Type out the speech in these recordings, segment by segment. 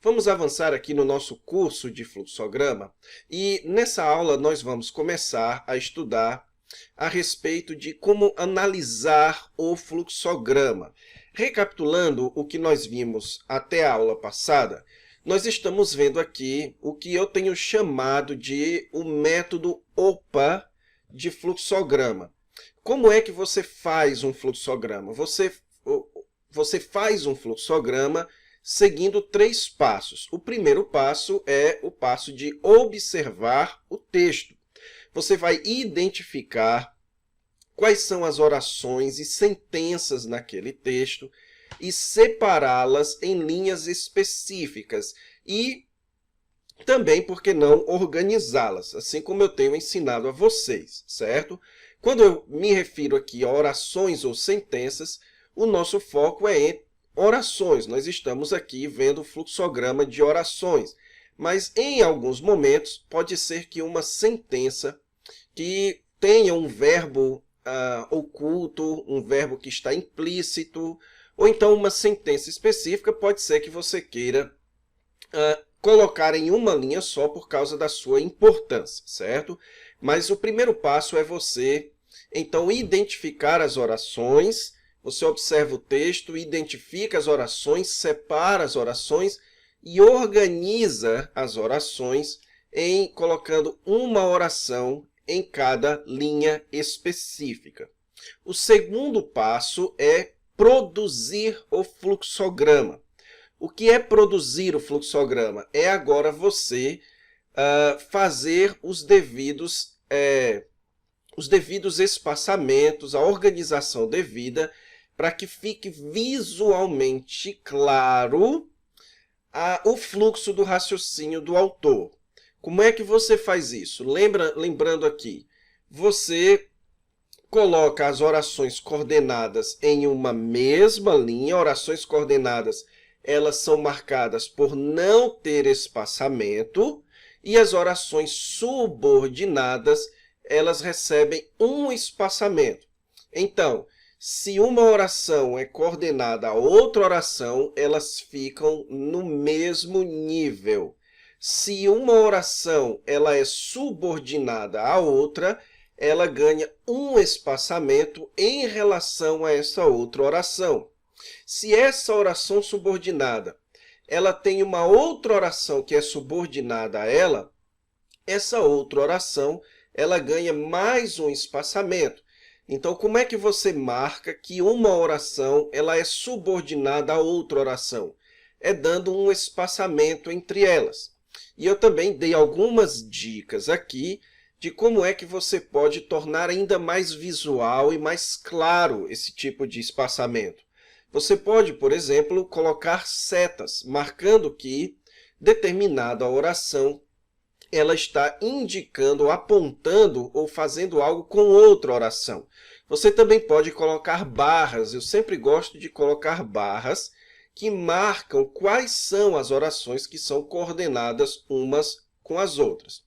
Vamos avançar aqui no nosso curso de fluxograma e nessa aula nós vamos começar a estudar a respeito de como analisar o fluxograma. Recapitulando o que nós vimos até a aula passada, nós estamos vendo aqui o que eu tenho chamado de o método OPA de fluxograma. Como é que você faz um fluxograma? Você faz um fluxograma seguindo 3 passos. O primeiro passo é o passo de observar o texto. Você vai identificar quais são as orações e sentenças naquele texto e separá-las em linhas específicas e também, por que não, organizá-las, assim como eu tenho ensinado a vocês, certo? Quando eu me refiro aqui a orações ou sentenças, o nosso foco é em orações. Nós estamos aqui vendo o fluxograma de orações, mas em alguns momentos pode ser que uma sentença que tenha um verbo oculto, um verbo que está implícito, ou então uma sentença específica, pode ser que você queira colocar em uma linha só por causa da sua importância, certo? Mas o primeiro passo é você, então, identificar as orações. Você observa o texto, identifica as orações, separa as orações e organiza as orações colocando uma oração em cada linha específica. O segundo passo é produzir o fluxograma. O que é produzir o fluxograma? É agora você fazer os devidos espaçamentos, a organização devida, para que fique visualmente claro o fluxo do raciocínio do autor. Como é que você faz isso? Lembrando aqui, você coloca as orações coordenadas em uma mesma linha. Orações coordenadas, elas são marcadas por não ter espaçamento, e as orações subordinadas, elas recebem um espaçamento. Então, se uma oração é coordenada a outra oração, elas ficam no mesmo nível. Se uma oração ela é subordinada à outra, ela ganha um espaçamento em relação a essa outra oração. Se essa oração subordinada ela tem uma outra oração que é subordinada a ela, essa outra oração ela ganha mais um espaçamento. Então, como é que você marca que uma oração ela é subordinada a outra oração? É dando um espaçamento entre elas. E eu também dei algumas dicas aqui de como é que você pode tornar ainda mais visual e mais claro esse tipo de espaçamento. Você pode, por exemplo, colocar setas, marcando que determinada oração ela está indicando, apontando ou fazendo algo com outra oração. Você também pode colocar barras. Eu sempre gosto de colocar barras que marcam quais são as orações que são coordenadas umas com as outras.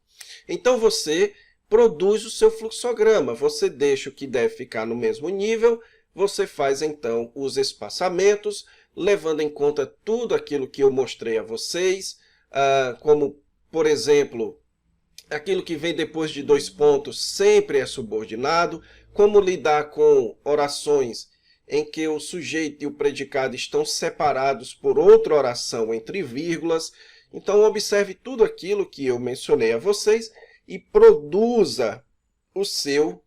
Então, você produz o seu fluxograma. Você deixa o que deve ficar no mesmo nível. Você faz, então, os espaçamentos, levando em conta tudo aquilo que eu mostrei a vocês, como, por exemplo, aquilo que vem depois de 2 pontos sempre é subordinado, como lidar com orações em que o sujeito e o predicado estão separados por outra oração entre vírgulas. Então, observe tudo aquilo que eu mencionei a vocês e produza o seu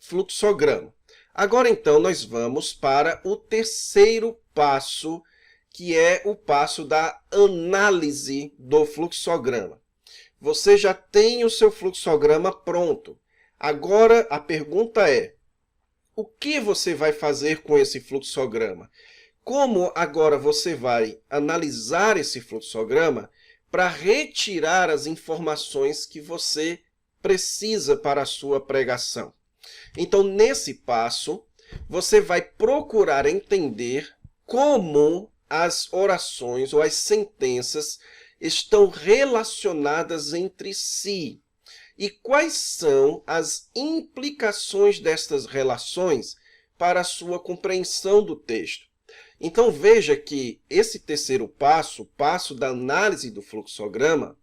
fluxograma. Agora, então, nós vamos para o terceiro passo, que é o passo da análise do fluxograma. Você já tem o seu fluxograma pronto. Agora, a pergunta é, o que você vai fazer com esse fluxograma? Como agora você vai analisar esse fluxograma para retirar as informações que você precisa para a sua pregação? Então, nesse passo, você vai procurar entender como as orações ou as sentenças estão relacionadas entre si e quais são as implicações destas relações para a sua compreensão do texto. Então, veja que esse terceiro passo, o passo da análise do fluxograma,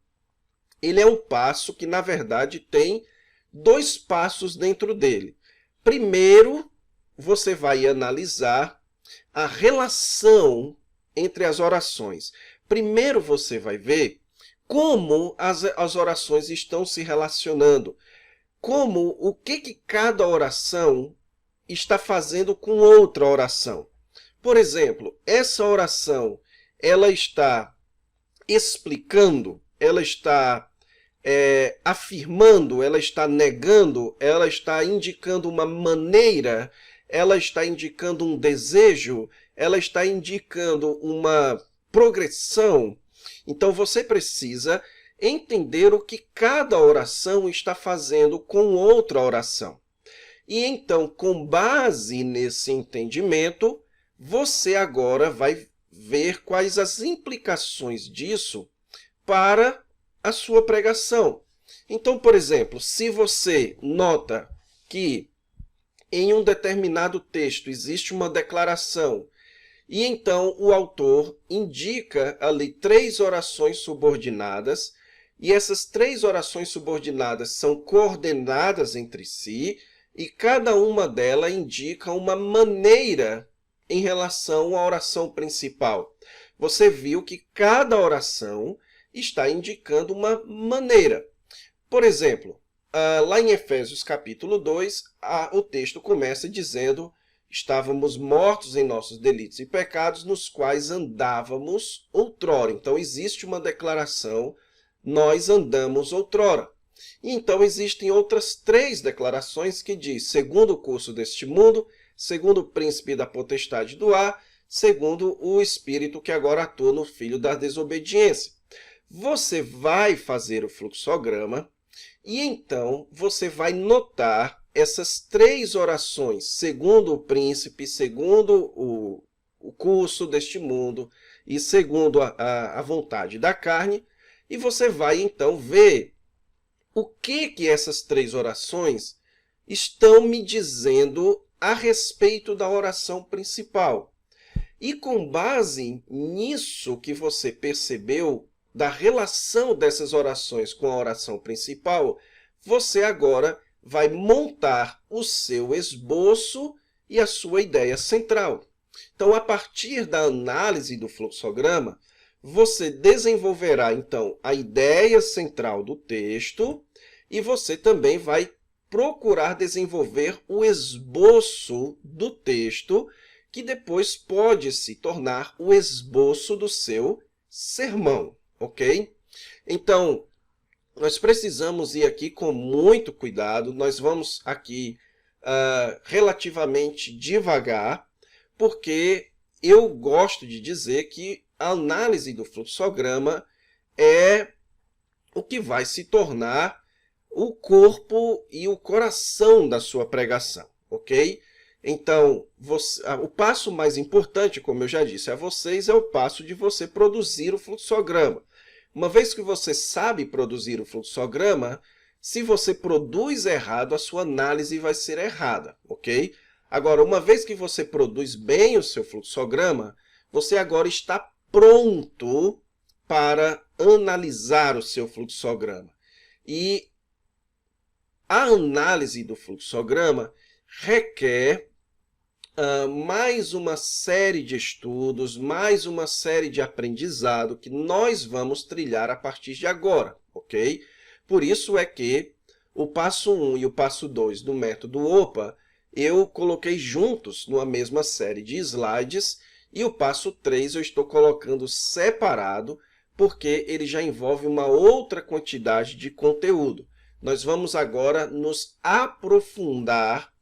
ele é um passo que, na verdade, tem dois passos dentro dele. Primeiro, você vai analisar a relação entre as orações. Primeiro, você vai ver como as orações estão se relacionando, o que cada oração está fazendo com outra oração. Por exemplo, essa oração, ela está explicando, ela está afirmando, ela está negando, ela está indicando uma maneira, ela está indicando um desejo, ela está indicando uma progressão. Então, você precisa entender o que cada oração está fazendo com outra oração. E então, com base nesse entendimento, você agora vai ver quais as implicações disso para a sua pregação. Então, por exemplo, se você nota que em um determinado texto existe uma declaração e então o autor indica ali 3 orações subordinadas e essas 3 orações subordinadas são coordenadas entre si e cada uma delas indica uma maneira em relação à oração principal. Você viu que cada oração está indicando uma maneira. Por exemplo, lá em Efésios capítulo 2, o texto começa dizendo: estávamos mortos em nossos delitos e pecados, nos quais andávamos outrora. Então, existe uma declaração, nós andamos outrora. E então, existem outras 3 declarações que diz, segundo o curso deste mundo, segundo o príncipe da potestade do ar, segundo o espírito que agora atua no filho da desobediência. Você vai fazer o fluxograma e então você vai notar essas 3 orações, segundo o príncipe, segundo o curso deste mundo e segundo a vontade da carne, e você vai então ver o que essas 3 orações estão me dizendo a respeito da oração principal. E com base nisso que você percebeu, da relação dessas orações com a oração principal, você agora vai montar o seu esboço e a sua ideia central. Então, a partir da análise do fluxograma, você desenvolverá, então, a ideia central do texto e você também vai procurar desenvolver o esboço do texto, que depois pode se tornar o esboço do seu sermão, ok? Então, nós precisamos ir aqui com muito cuidado, nós vamos aqui relativamente devagar, porque eu gosto de dizer que a análise do fluxograma é o que vai se tornar o corpo e o coração da sua pregação, ok? Então, o passo mais importante, como eu já disse a vocês, é o passo de você produzir o fluxograma. Uma vez que você sabe produzir o fluxograma, se você produz errado, a sua análise vai ser errada, ok? Agora, uma vez que você produz bem o seu fluxograma, você agora está pronto para analisar o seu fluxograma. E a análise do fluxograma requer mais uma série de estudos, mais uma série de aprendizado que nós vamos trilhar a partir de agora, ok? Por isso é que o passo 1 e o passo 2 do método OPA eu coloquei juntos numa mesma série de slides e o passo 3 eu estou colocando separado porque ele já envolve uma outra quantidade de conteúdo. Nós vamos agora nos aprofundar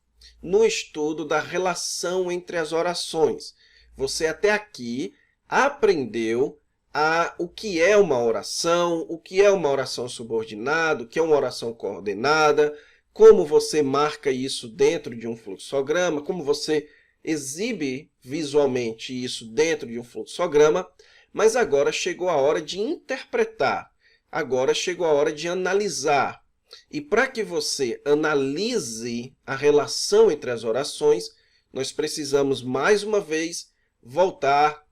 no estudo da relação entre as orações. Você até aqui aprendeu o que é uma oração, o que é uma oração subordinada, o que é uma oração coordenada, como você marca isso dentro de um fluxograma, como você exibe visualmente isso dentro de um fluxograma, mas agora chegou a hora de interpretar, agora chegou a hora de analisar. E para que você analise a relação entre as orações, nós precisamos, mais uma vez, voltar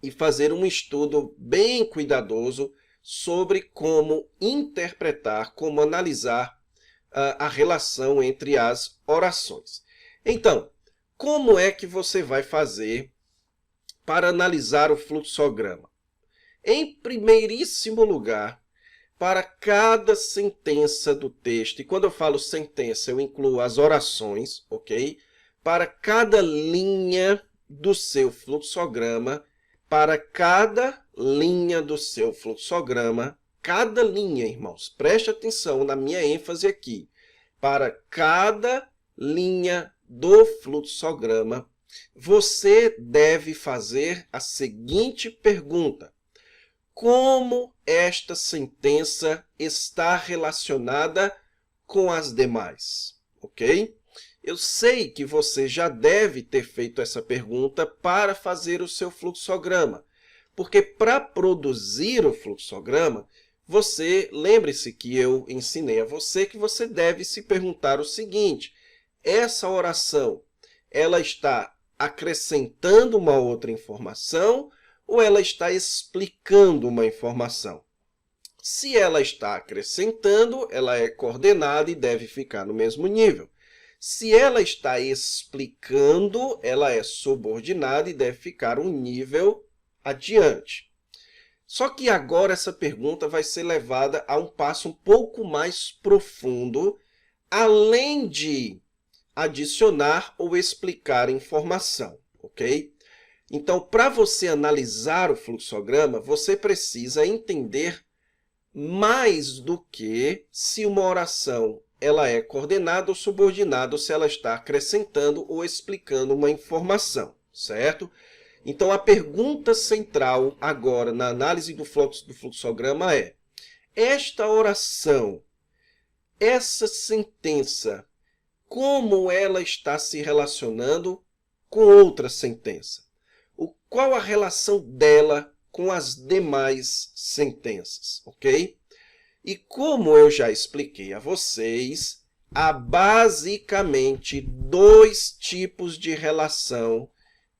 e fazer um estudo bem cuidadoso sobre como interpretar, como analisar a relação entre as orações. Então, como é que você vai fazer para analisar o fluxograma? Em primeiríssimo lugar, para cada sentença do texto, e quando eu falo sentença, eu incluo as orações, ok? Para cada linha do seu fluxograma, para cada linha do seu fluxograma, cada linha, irmãos, preste atenção na minha ênfase aqui, para cada linha do fluxograma, você deve fazer a seguinte pergunta: como esta sentença está relacionada com as demais? Ok? Eu sei que você já deve ter feito essa pergunta para fazer o seu fluxograma, porque para produzir o fluxograma, lembre-se que eu ensinei a você que você deve se perguntar o seguinte: essa oração, ela está acrescentando uma outra informação ou ela está explicando uma informação? Se ela está acrescentando, ela é coordenada e deve ficar no mesmo nível. Se ela está explicando, ela é subordinada e deve ficar um nível adiante. Só que agora essa pergunta vai ser levada a um passo um pouco mais profundo, além de adicionar ou explicar informação, ok? Então, para você analisar o fluxograma, você precisa entender mais do que se uma oração ela é coordenada ou subordinada, ou se ela está acrescentando ou explicando uma informação, certo? Então, a pergunta central agora na análise do fluxograma é: esta oração, essa sentença, como ela está se relacionando com outra sentença? Qual a relação dela com as demais sentenças, ok? E como eu já expliquei a vocês, há basicamente dois tipos de relação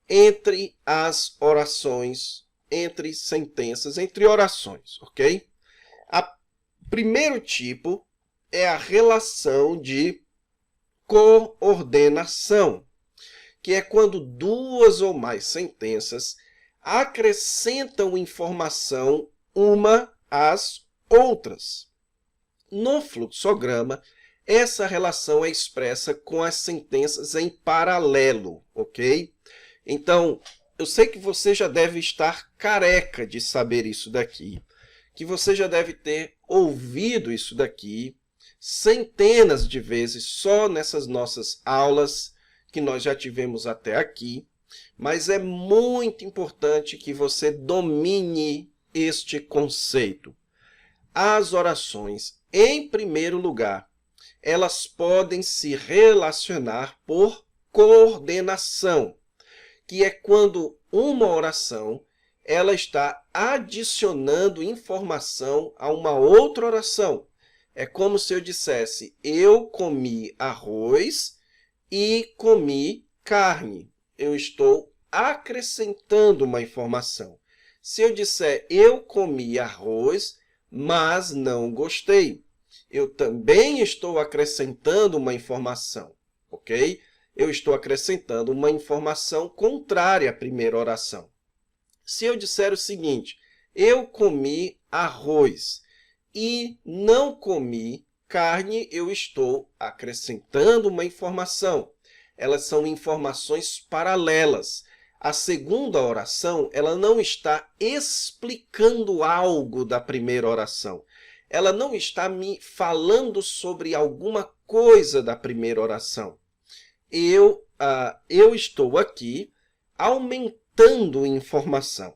entre as orações, entre sentenças, entre orações, ok? O primeiro tipo é a relação de coordenação, que é quando duas ou mais sentenças acrescentam informação uma às outras. No fluxograma, essa relação é expressa com as sentenças em paralelo, ok? Então, eu sei que você já deve estar careca de saber isso daqui, que você já deve ter ouvido isso daqui centenas de vezes só nessas nossas aulas que nós já tivemos até aqui, mas é muito importante que você domine este conceito. As orações, em primeiro lugar, elas podem se relacionar por coordenação, que é quando uma oração ela está adicionando informação a uma outra oração. É como se eu dissesse: eu comi arroz e comi carne. Eu estou acrescentando uma informação. Se eu disser: eu comi arroz, mas não gostei, eu também estou acrescentando uma informação, ok? Eu estou acrescentando uma informação contrária à primeira oração. Se eu disser o seguinte: eu comi arroz e não comi carne, eu estou acrescentando uma informação. Elas são informações paralelas. A segunda oração, ela não está explicando algo da primeira oração. Ela não está me falando sobre alguma coisa da primeira oração. Eu estou aqui aumentando informação.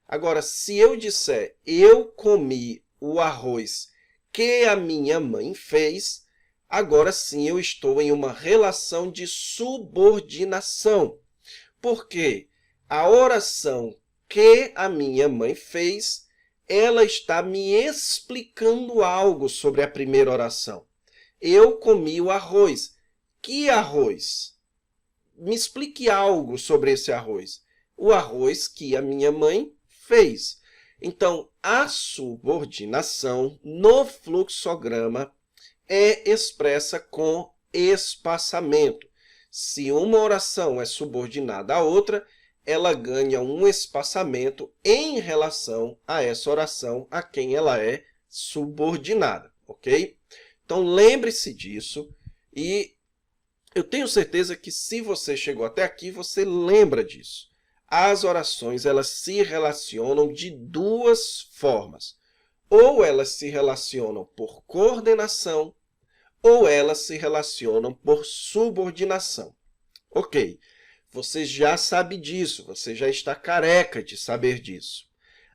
Agora, se eu disser: eu comi o arroz que a minha mãe fez, agora sim eu estou em uma relação de subordinação. Porque a oração que a minha mãe fez, ela está me explicando algo sobre a primeira oração. Eu comi o arroz. Que arroz? Me explique algo sobre esse arroz. o arroz que a minha mãe fez. Então, a subordinação no fluxograma é expressa com espaçamento. Se uma oração é subordinada à outra, ela ganha um espaçamento em relação a essa oração a quem ela é subordinada, ok? Então, lembre-se disso e eu tenho certeza que se você chegou até aqui, você lembra disso. As orações, elas se relacionam de duas formas. Ou elas se relacionam por coordenação, ou elas se relacionam por subordinação. Ok, você já sabe disso, você já está careca de saber disso.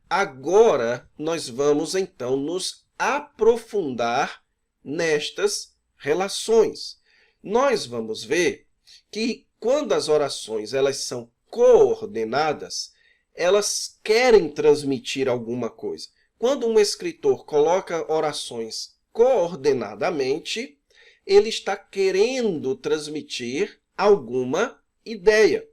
Agora, nós vamos, então, nos aprofundar nestas relações. Nós vamos ver que, quando as orações elas são coordenadas, elas querem transmitir alguma coisa. Quando um escritor coloca orações coordenadamente, ele está querendo transmitir alguma ideia.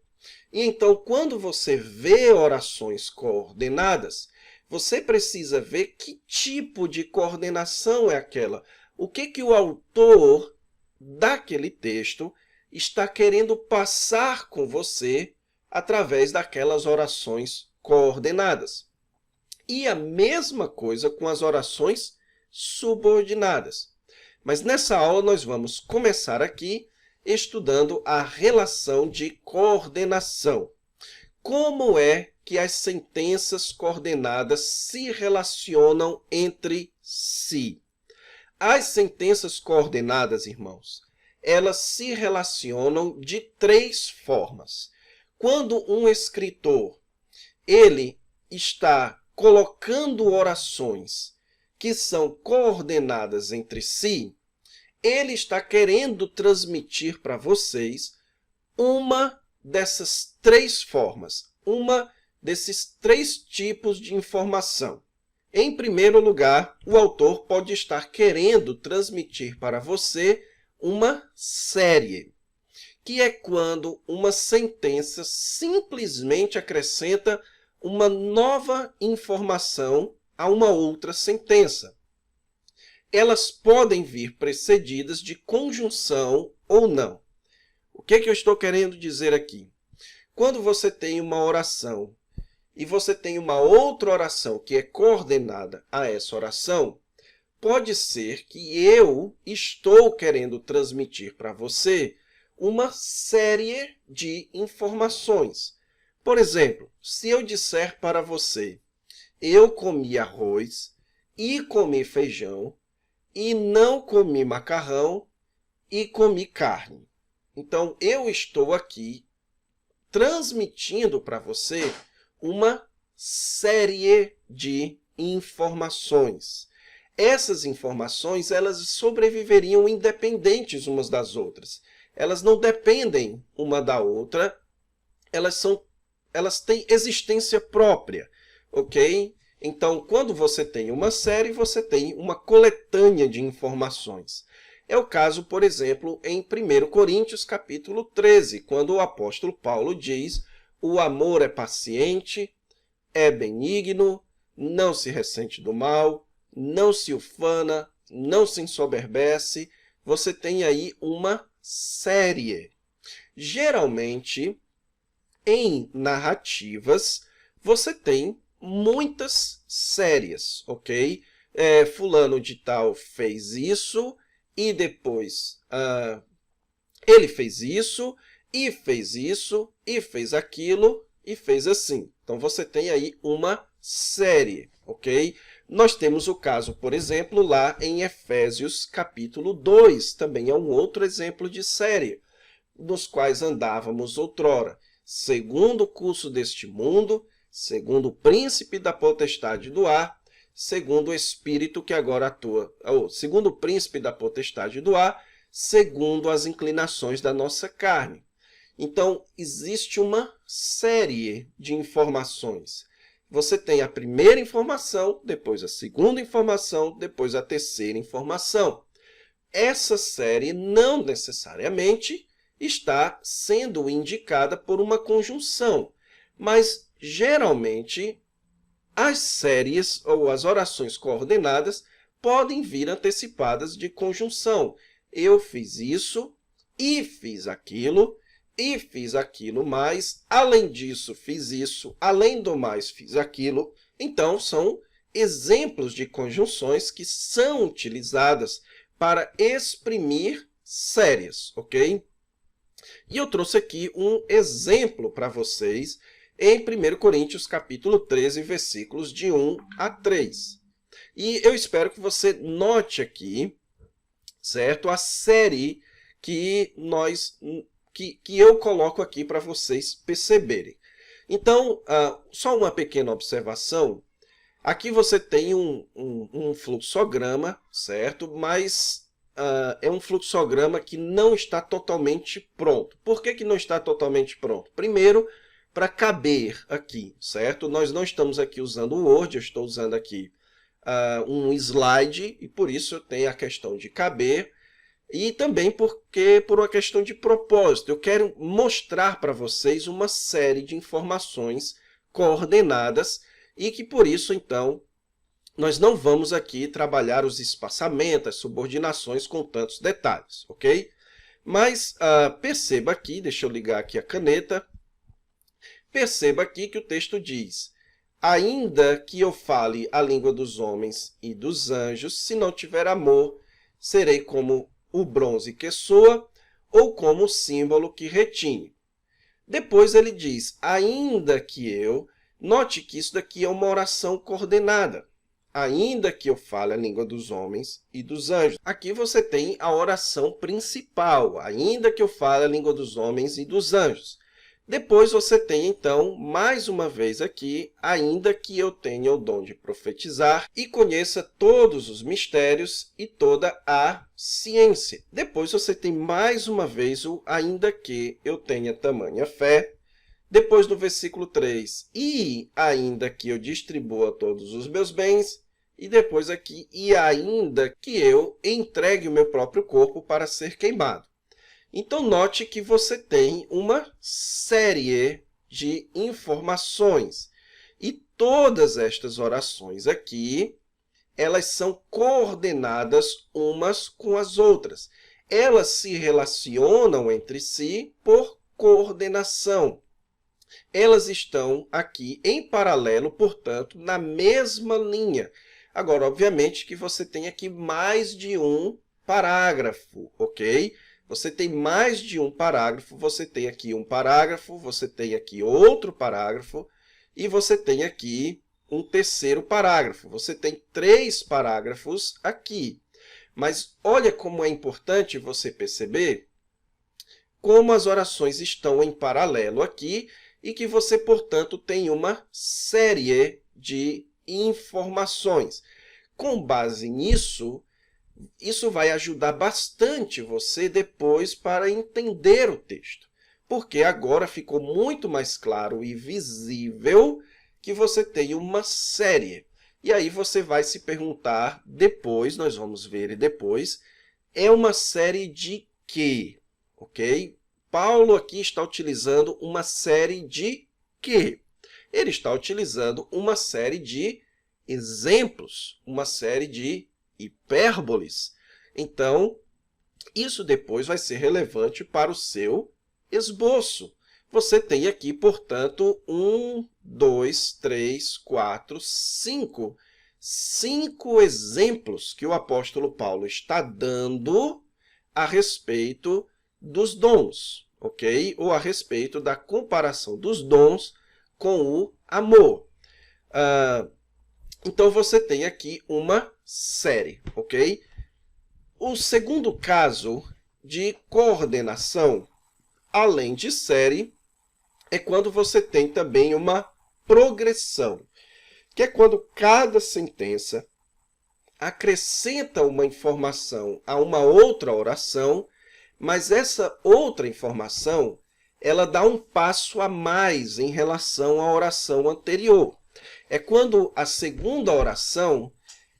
E então, quando você vê orações coordenadas, você precisa ver que tipo de coordenação é aquela. O que o autor daquele texto está querendo passar com você através daquelas orações coordenadas. E a mesma coisa com as orações subordinadas. Mas nessa aula nós vamos começar aqui estudando a relação de coordenação. Como é que as sentenças coordenadas se relacionam entre si? As sentenças coordenadas, irmãos, elas se relacionam de três formas. Quando um escritor ele está colocando orações que são coordenadas entre si, ele está querendo transmitir para vocês uma dessas três formas, uma desses três tipos de informação. Em primeiro lugar, o autor pode estar querendo transmitir para você uma série, que é quando uma sentença simplesmente acrescenta uma nova informação a uma outra sentença. Elas podem vir precedidas de conjunção ou não. O que eu estou querendo dizer aqui? Quando você tem uma oração e você tem uma outra oração que é coordenada a essa oração, pode ser que eu estou querendo transmitir para você uma série de informações. Por exemplo, se eu disser para você, eu comi arroz e comi feijão e não comi macarrão e comi carne. Então, eu estou aqui transmitindo para você uma série de informações. Essas informações, elas sobreviveriam independentes umas das outras. Elas não dependem uma da outra, elas têm existência própria, ok? Então, quando você tem uma série, você tem uma coletânea de informações. É o caso, por exemplo, em 1 Coríntios, capítulo 13, quando o apóstolo Paulo diz: o amor é paciente, é benigno, não se ressente do mal, não se ufana, não se ensoberbece. Você tem aí uma série. Geralmente, em narrativas, você tem muitas séries, ok? Fulano de tal fez isso e depois ele fez isso e fez aquilo e fez assim. Então, você tem aí uma série, ok? Nós temos o caso, por exemplo, lá em Efésios capítulo 2, também é um outro exemplo de série, nos quais andávamos outrora, segundo o curso deste mundo, segundo o príncipe da potestade do ar, segundo o espírito que agora atua, ou segundo o príncipe da potestade do ar, segundo as inclinações da nossa carne. Então, existe uma série de informações. Você tem a primeira informação, depois a segunda informação, depois a terceira informação. Essa série não necessariamente está sendo indicada por uma conjunção, mas geralmente as séries ou as orações coordenadas podem vir antecipadas de conjunção. Eu fiz isso e fiz aquilo mais, além disso fiz isso, além do mais fiz aquilo. Então, são exemplos de conjunções que são utilizadas para exprimir séries, ok? E eu trouxe aqui um exemplo para vocês em 1 Coríntios capítulo 13, versículos de 1 a 3. E eu espero que você note aqui, certo? A série que eu coloco aqui para vocês perceberem. Então, só uma pequena observação. Aqui você tem um fluxograma, certo? Mas é um fluxograma que não está totalmente pronto. Por que que não está totalmente pronto? Primeiro, para caber aqui, certo? Nós não estamos aqui usando o Word, eu estou usando aqui um slide, e por isso eu tenho a questão de caber, e também porque por uma questão de propósito. Eu quero mostrar para vocês uma série de informações coordenadas, e que por isso, então, nós não vamos aqui trabalhar os espaçamentos, as subordinações com tantos detalhes, ok? Mas perceba aqui, deixa eu ligar aqui a caneta, perceba aqui que o texto diz: ainda que eu fale a língua dos homens e dos anjos, se não tiver amor, serei como o bronze que soa ou como o símbolo que retine. Depois ele diz, ainda que eu... Note que isso daqui é uma oração coordenada. Ainda que eu fale a língua dos homens e dos anjos. Aqui você tem a oração principal. Ainda que eu fale a língua dos homens e dos anjos. Depois você tem, então, mais uma vez aqui, ainda que eu tenha o dom de profetizar e conheça todos os mistérios e toda a ciência. Depois você tem mais uma vez o ainda que eu tenha tamanha fé. Depois no versículo 3, e ainda que eu distribua todos os meus bens. E depois aqui, e ainda que eu entregue o meu próprio corpo para ser queimado. Então, note que você tem uma série de informações. E todas estas orações aqui, elas são coordenadas umas com as outras. Elas se relacionam entre si por coordenação. Elas estão aqui em paralelo, portanto, na mesma linha. Agora, obviamente que você tem aqui mais de um parágrafo, ok? Você tem mais de um parágrafo, você tem aqui um parágrafo, você tem aqui outro parágrafo, e você tem aqui um terceiro parágrafo. Você tem 3 parágrafos aqui. Mas olha como é importante você perceber como as orações estão em paralelo aqui e que você, portanto, tem uma série de informações. Com base nisso, isso vai ajudar bastante você depois para entender o texto, porque agora ficou muito mais claro e visível que você tem uma série. E aí você vai se perguntar depois, nós vamos ver depois, é uma série de quê? Ok? Paulo aqui está utilizando uma série de quê? Ele está utilizando uma série de exemplos, uma série de hipérboles. Então, isso depois vai ser relevante para o seu esboço. Você tem aqui, portanto, 1, 2, 3, 4, 5. 5 exemplos que o apóstolo Paulo está dando a respeito dos dons, ok? Ou a respeito da comparação dos dons com o amor. Então, você tem aqui uma série, ok? O segundo caso de coordenação, além de série, é quando você tem também uma progressão, que é quando cada sentença acrescenta uma informação a uma outra oração, mas essa outra informação, ela dá um passo a mais em relação à oração anterior. É quando a segunda oração,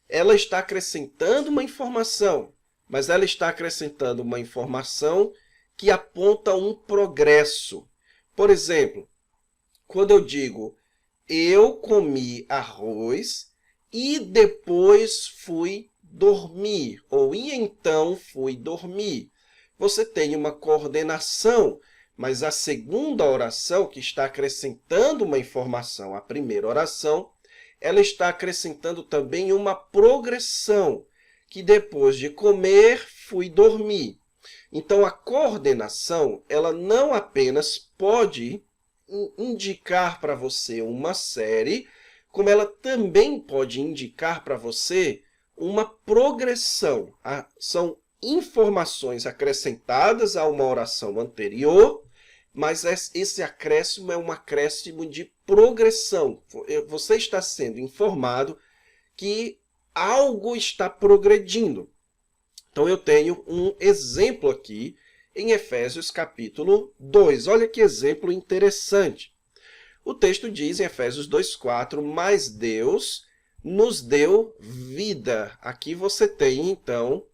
ela está acrescentando uma informação, mas ela está acrescentando uma informação que aponta um progresso. Por exemplo, quando eu digo eu comi arroz e depois fui dormir, ou e então fui dormir. Você tem uma coordenação, mas a segunda oração, que está acrescentando uma informação à primeira oração, ela está acrescentando também uma progressão, que depois de comer, fui dormir. Então, a coordenação, ela não apenas pode indicar para você uma série, como ela também pode indicar para você uma progressão. São informações acrescentadas a uma oração anterior, mas esse acréscimo é um acréscimo de progressão. Você está sendo informado que algo está progredindo. Então, eu tenho um exemplo aqui em Efésios capítulo 2. Olha que exemplo interessante. O texto diz em Efésios 2:4, mas Deus nos deu vida. Aqui você tem, então,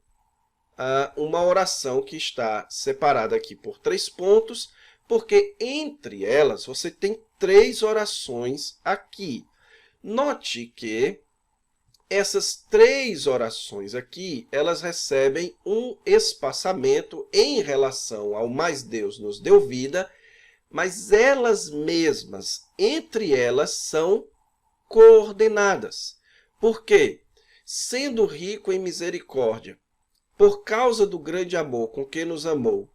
uma oração que está separada aqui por 3 pontos, porque entre elas você tem 3 orações aqui. Note que essas 3 orações aqui, elas recebem um espaçamento em relação ao mais Deus nos deu vida, mas elas mesmas, entre elas, são coordenadas. Por quê? Sendo rico em misericórdia, por causa do grande amor com que nos amou,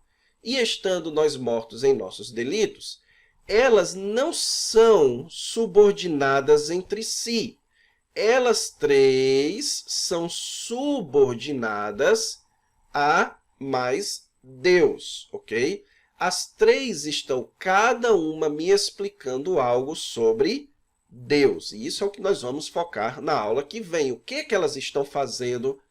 e estando nós mortos em nossos delitos, elas não são subordinadas entre si. Elas 3 são subordinadas a mais Deus, ok? As 3 estão cada uma me explicando algo sobre Deus. E isso é o que nós vamos focar na aula que vem. O que que elas estão fazendo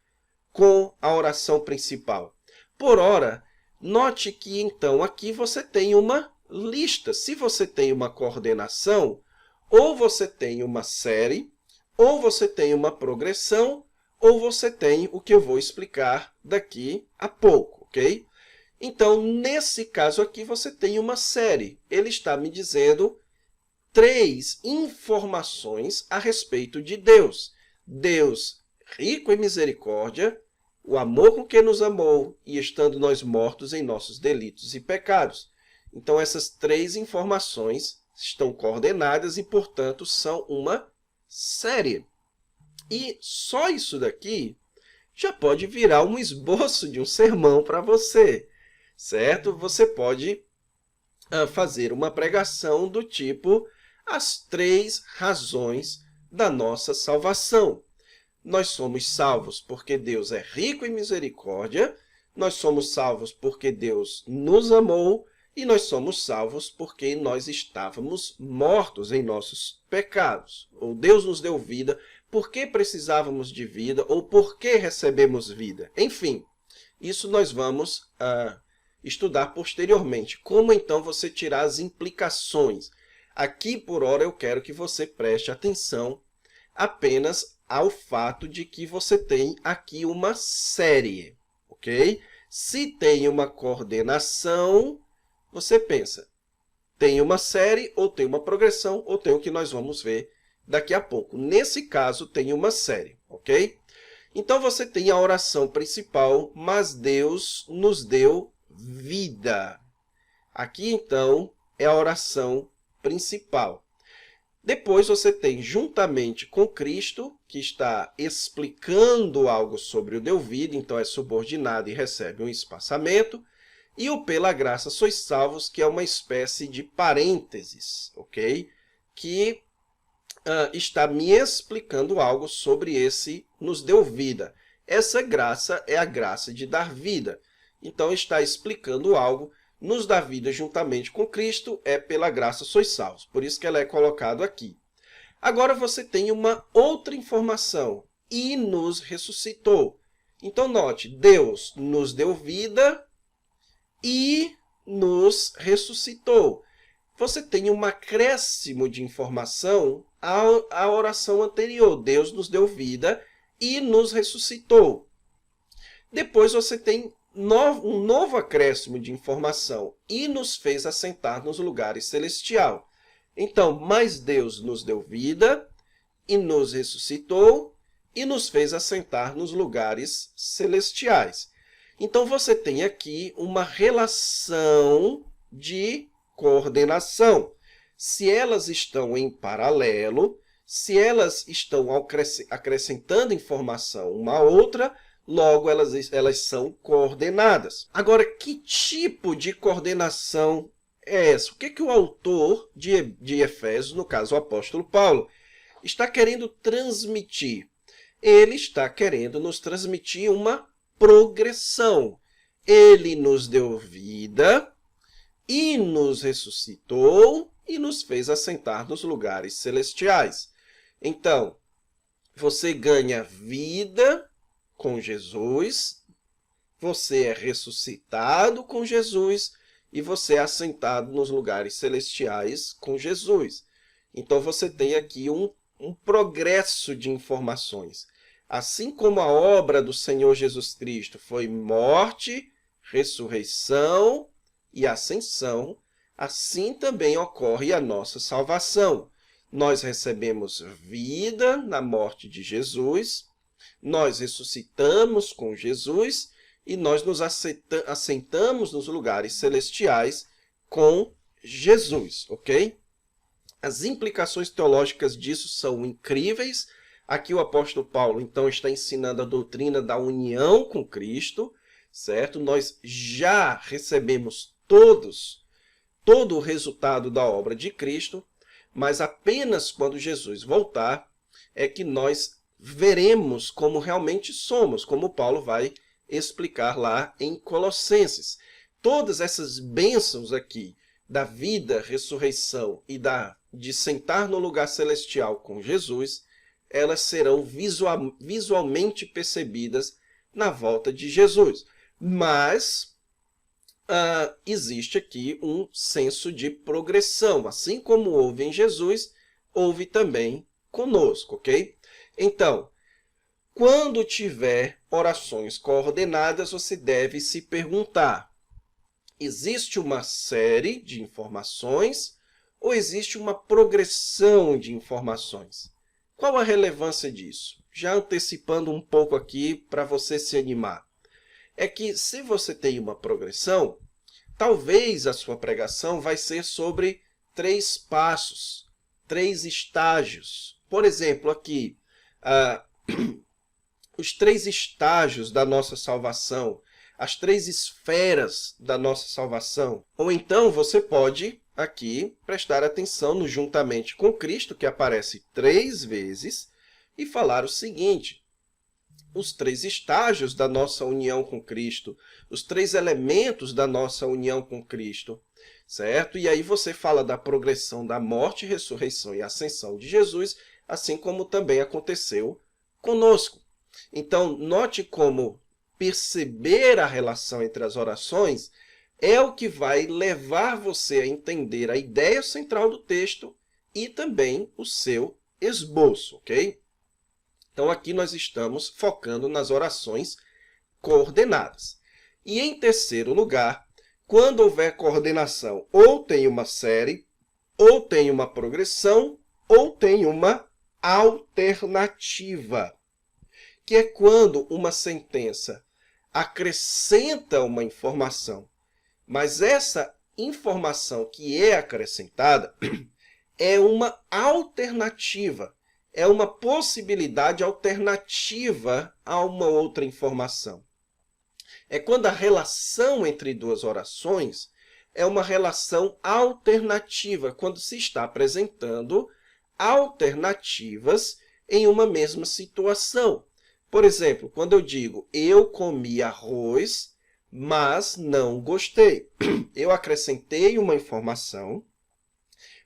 com a oração principal? Por ora, note que, então, aqui você tem uma lista. Se você tem uma coordenação, ou você tem uma série, ou você tem uma progressão, ou você tem o que eu vou explicar daqui a pouco, ok? Então, nesse caso aqui, você tem uma série. Ele está me dizendo 3 informações a respeito de Deus. Deus, rico em misericórdia, o amor com que nos amou e estando nós mortos em nossos delitos e pecados. Então, essas 3 informações estão coordenadas e, portanto, são uma série. E só isso daqui já pode virar um esboço de um sermão para você, certo? Você pode fazer uma pregação do tipo as 3 razões da nossa salvação. Nós somos salvos porque Deus é rico em misericórdia, nós somos salvos porque Deus nos amou, e nós somos salvos porque nós estávamos mortos em nossos pecados. Ou Deus nos deu vida, porque precisávamos de vida, ou porque recebemos vida. Enfim, isso nós vamos estudar posteriormente. Como, então, você tirar as implicações? Aqui, por hora, eu quero que você preste atenção apenas ao fato de que você tem aqui uma série, ok? Se tem uma coordenação, você pensa, tem uma série, ou tem uma progressão, ou tem o que nós vamos ver daqui a pouco. Nesse caso, tem uma série, ok? Então, você tem a oração principal, mas Deus nos deu vida. Aqui, então, é a oração principal. Depois, você tem, juntamente com Cristo, que está explicando algo sobre o deu vida, então é subordinado e recebe um espaçamento, e o pela graça sois salvos, que é uma espécie de parênteses, ok? Que está me explicando algo sobre esse nos deu vida. Essa graça é a graça de dar vida. Então, está explicando algo, nos dá vida juntamente com Cristo, é pela graça sois salvos. Por isso que ela é colocada aqui. Agora, você tem uma outra informação, e nos ressuscitou. Então, note, Deus nos deu vida e nos ressuscitou. Você tem um acréscimo de informação à oração anterior. Deus nos deu vida e nos ressuscitou. Depois você tem um novo acréscimo de informação e nos fez assentar nos lugares celestiais. Então, mas Deus nos deu vida e nos ressuscitou e nos fez assentar nos lugares celestiais. Então, você tem aqui uma relação de coordenação. Se elas estão em paralelo, se elas estão acrescentando informação uma à outra, logo elas são coordenadas. Agora, que tipo de coordenação é essa? O que o autor de Efésios, no caso o apóstolo Paulo, está querendo transmitir? Ele está querendo nos transmitir uma progressão. Ele nos deu vida e nos ressuscitou e nos fez assentar nos lugares celestiais. Então, você ganha vida com Jesus, você é ressuscitado com Jesus e você é assentado nos lugares celestiais com Jesus. Então, você tem aqui um progresso de informações. Assim como a obra do Senhor Jesus Cristo foi morte, ressurreição e ascensão, assim também ocorre a nossa salvação. Nós recebemos vida na morte de Jesus, nós ressuscitamos com Jesus e nós nos assentamos nos lugares celestiais com Jesus, ok? As implicações teológicas disso são incríveis. Aqui o apóstolo Paulo, então, está ensinando a doutrina da união com Cristo, certo? Nós já recebemos todo o resultado da obra de Cristo, mas apenas quando Jesus voltar é que nós veremos como realmente somos, como Paulo vai explicar lá em Colossenses. Todas essas bênçãos aqui da vida, ressurreição e de sentar no lugar celestial com Jesus, elas serão visualmente percebidas na volta de Jesus. Mas existe aqui um senso de progressão. Assim como houve em Jesus, houve também conosco, ok? Então, quando tiver orações coordenadas, você deve se perguntar: existe uma série de informações ou existe uma progressão de informações? Qual a relevância disso? Já antecipando um pouco aqui para você se animar. É que se você tem uma progressão, talvez a sua pregação vai ser sobre 3 passos, 3 estágios. Por exemplo, aqui, os 3 estágios da nossa salvação, as 3 esferas da nossa salvação. Ou então você pode aqui prestar atenção no juntamente com Cristo, que aparece 3 vezes, e falar o seguinte: os 3 estágios da nossa união com Cristo, os 3 elementos da nossa união com Cristo, certo? E aí você fala da progressão da morte, ressurreição e ascensão de Jesus, assim como também aconteceu conosco. Então, note como perceber a relação entre as orações é o que vai levar você a entender a ideia central do texto e também o seu esboço, ok? Então, aqui nós estamos focando nas orações coordenadas. E, em terceiro lugar, quando houver coordenação, ou tem uma série, ou tem uma progressão, ou tem uma alternativa, que é quando uma sentença acrescenta uma informação, mas essa informação que é acrescentada é uma alternativa, é uma possibilidade alternativa a uma outra informação. É quando a relação entre 2 orações é uma relação alternativa, quando se está apresentando alternativas em uma mesma situação. Por exemplo, quando eu digo, eu comi arroz, mas não gostei. Eu acrescentei uma informação,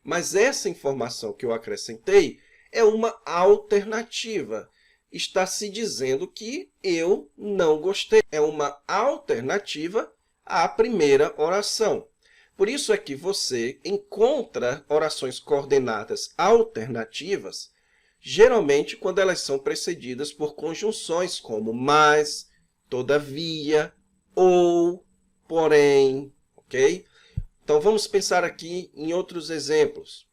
mas essa informação que eu acrescentei é uma alternativa. Está se dizendo que eu não gostei. É uma alternativa à primeira oração. Por isso é que você encontra orações coordenadas alternativas, geralmente quando elas são precedidas por conjunções como mas, todavia, ou, porém, ok? Então, vamos pensar aqui em outros exemplos.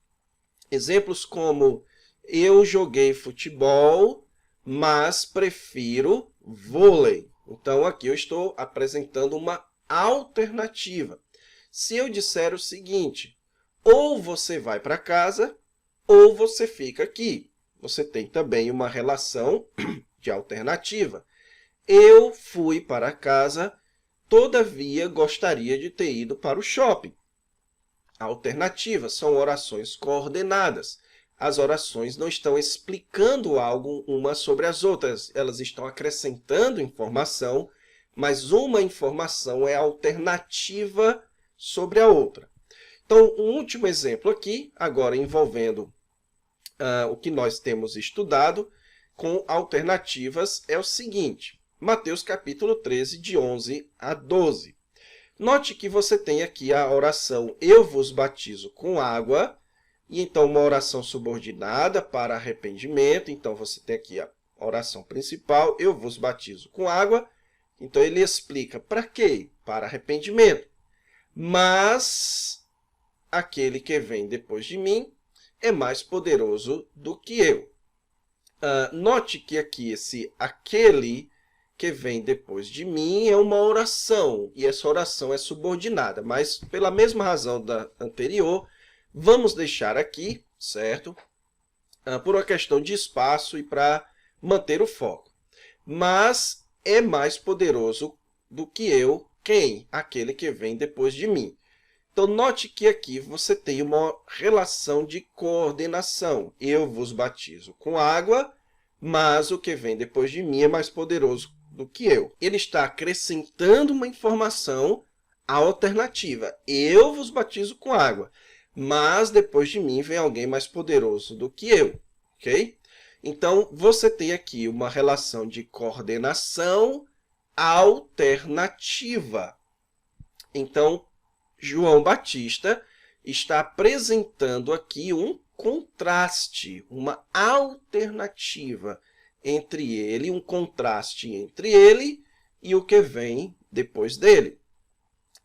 Exemplos como eu joguei futebol, mas prefiro vôlei. Então, aqui eu estou apresentando uma alternativa. Se eu disser o seguinte, ou você vai para casa, ou você fica aqui. Você tem também uma relação de alternativa. Eu fui para casa, todavia gostaria de ter ido para o shopping. Alternativas são orações coordenadas. As orações não estão explicando algo uma sobre as outras, elas estão acrescentando informação, mas uma informação é alternativa sobre a outra. Então, um último exemplo aqui, agora envolvendo o que nós temos estudado com alternativas, é o seguinte. Mateus capítulo 13, de 11 a 12. Note que você tem aqui a oração eu vos batizo com água, e então uma oração subordinada para arrependimento. Então, você tem aqui a oração principal, eu vos batizo com água. Então, ele explica para quê? Para arrependimento. Mas aquele que vem depois de mim é mais poderoso do que eu. Note que aqui esse aquele que vem depois de mim é uma oração, e essa oração é subordinada, mas pela mesma razão da anterior, vamos deixar aqui, certo? Por uma questão de espaço e para manter o foco. Mas é mais poderoso do que eu, quem? Aquele que vem depois de mim. Então, note que aqui você tem uma relação de coordenação. Eu vos batizo com água, mas o que vem depois de mim é mais poderoso do que eu. Ele está acrescentando uma informação alternativa. Eu vos batizo com água, mas depois de mim vem alguém mais poderoso do que eu. Ok? Então, você tem aqui uma relação de coordenação alternativa. Então, João Batista está apresentando aqui um contraste, uma alternativa entre ele, um contraste entre ele e o que vem depois dele.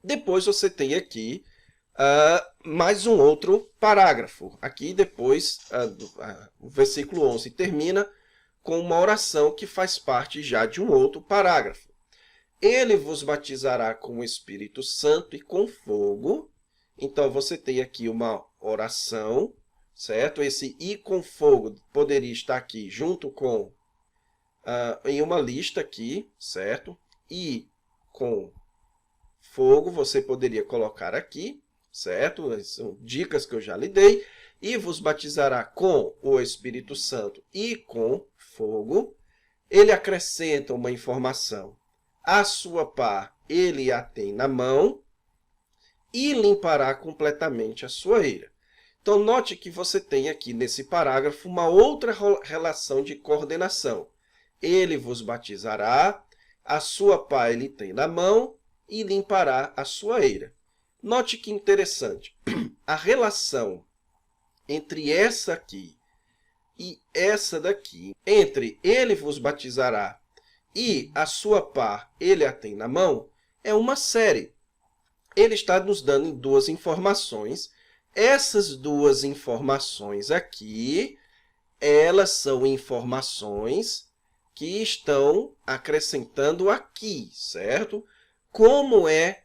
Depois você tem aqui mais um outro parágrafo. Aqui depois, o versículo 11 termina com uma oração que faz parte já de um outro parágrafo. Ele vos batizará com o Espírito Santo e com fogo. Então, você tem aqui uma oração, certo? Esse e com fogo poderia estar aqui junto com, em uma lista aqui, certo? E com fogo, você poderia colocar aqui, certo? São dicas que eu já lhe dei. E vos batizará com o Espírito Santo e com fogo. Ele acrescenta uma informação. A sua pá ele a tem na mão e limpará completamente a sua eira. Então, note que você tem aqui nesse parágrafo uma outra relação de coordenação. Ele vos batizará, a sua pá ele tem na mão e limpará a sua eira. Note que interessante. A relação entre essa aqui e essa daqui, entre ele vos batizará e a sua pá ele a tem na mão, é uma série. Ele está nos dando duas informações. Essas duas informações aqui, elas são informações que estão acrescentando aqui, certo? Como é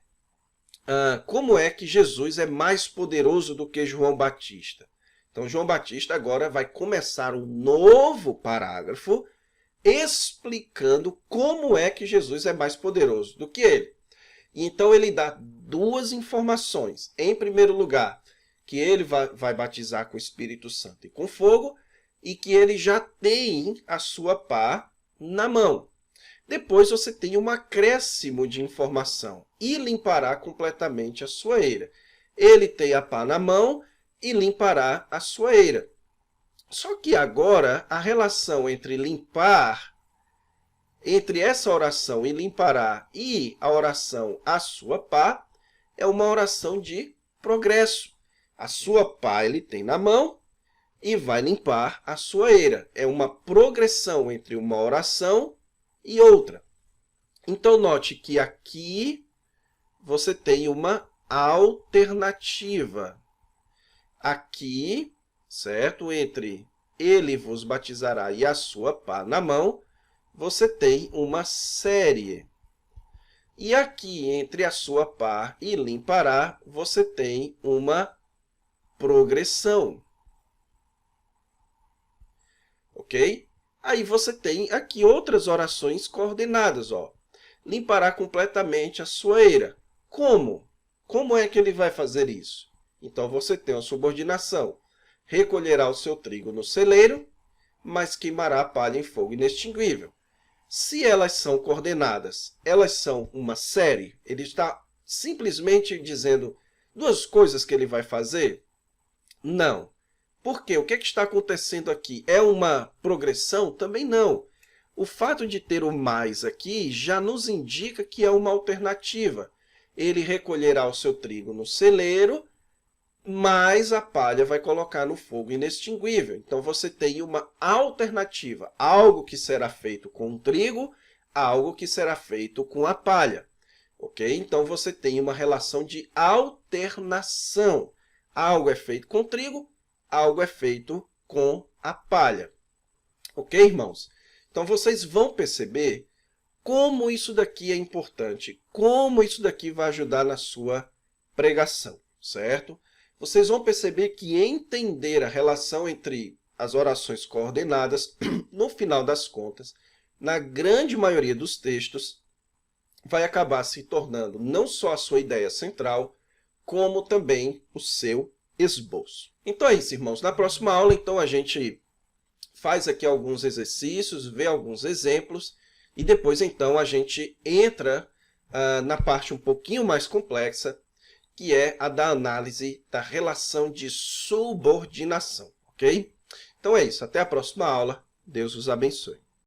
que Jesus é mais poderoso do que João Batista? Então, João Batista agora vai começar um novo parágrafo explicando como é que Jesus é mais poderoso do que ele. Então, ele dá duas informações. Em primeiro lugar, que ele vai batizar com o Espírito Santo e com fogo, e que ele já tem a sua pá na mão. Depois, você tem um acréscimo de informação. E limpará completamente a sua eira. Ele tem a pá na mão e limpará a sua eira. Só que agora, a relação entre limpar, entre essa oração e limpará e a oração a sua pá, é uma oração de progresso. A sua pá ele tem na mão e vai limpar a sua eira. É uma progressão entre uma oração e outra. Então, note que aqui você tem uma alternativa. Aqui, certo? Entre ele vos batizará e a sua pá na mão, você tem uma série. E aqui, entre a sua pá e limpará, você tem uma progressão. Ok? Aí você tem aqui outras orações coordenadas, ó. Limpará completamente a sua eira. Como? Como é que ele vai fazer isso? Então, você tem uma subordinação. Recolherá o seu trigo no celeiro, mas queimará a palha em fogo inextinguível. Se elas são coordenadas, elas são uma série, ele está simplesmente dizendo duas coisas que ele vai fazer? Não. Por quê? O que está acontecendo aqui? É uma progressão? Também não. O fato de ter o mais aqui já nos indica que é uma alternativa. Ele recolherá o seu trigo no celeiro, mas a palha vai colocar no fogo inextinguível. Então, você tem uma alternativa. Algo que será feito com o trigo, algo que será feito com a palha. Ok? Então, você tem uma relação de alternação. Algo é feito com trigo, algo é feito com a palha. Ok, irmãos? Então, vocês vão perceber como isso daqui é importante, como isso daqui vai ajudar na sua pregação, certo? Vocês vão perceber que entender a relação entre as orações coordenadas, no final das contas, na grande maioria dos textos, vai acabar se tornando não só a sua ideia central, como também o seu esboço. Então é isso, irmãos. Na próxima aula, então, a gente faz aqui alguns exercícios, vê alguns exemplos, e depois, então, a gente entra na parte um pouquinho mais complexa, que é a da análise da relação de subordinação, ok? Então é isso. Até a próxima aula. Deus os abençoe.